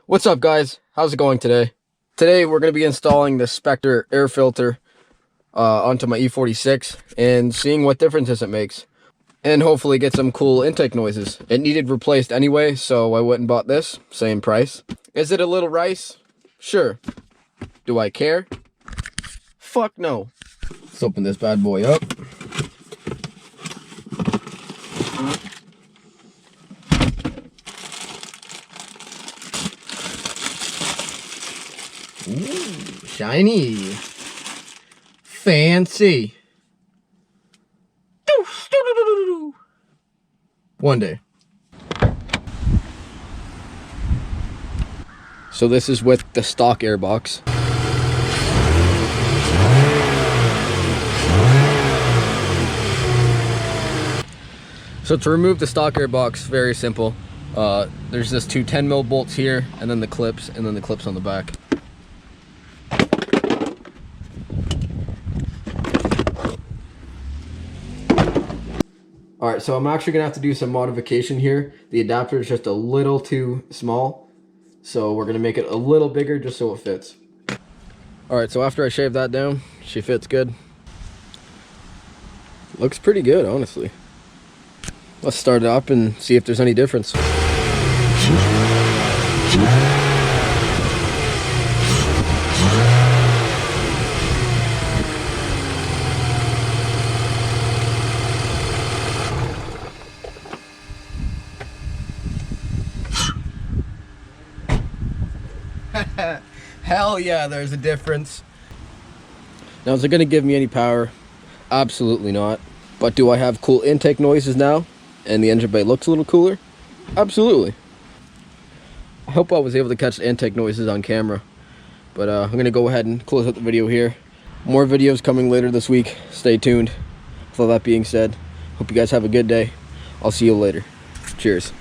What's up, guys? How's it going today? Today we're going to be installing the Spectre air filter onto my E46 and seeing what differences it makes, and hopefully get some cool intake noises. It needed replaced anyway, so I went and bought this. Same price. Is it a little rice? Sure. Do I care? Fuck no. Let's open this bad boy up. Ooh, shiny. Fancy. One day. So this is with the stock airbox. So to remove the stock airbox, very simple. There's just two 10mm bolts here, and then the clips, and then the clips on the back. Alright, so I'm actually going to have to do some modification here. The adapter is just a little too small, so we're going to make it a little bigger just so it fits. Alright, so after I shave that down, she fits good. Looks pretty good, honestly. Let's start it up and see if there's any difference. Hell yeah, there's a difference. Now, is it going to give me any power? Absolutely not. But do I have cool intake noises now? And the engine bay looks a little cooler? Absolutely. I hope I was able to catch the intake noises on camera. But I'm going to go ahead and close out the video here. More videos coming later this week. Stay tuned. With all that being said, hope you guys have a good day. I'll see you later. Cheers.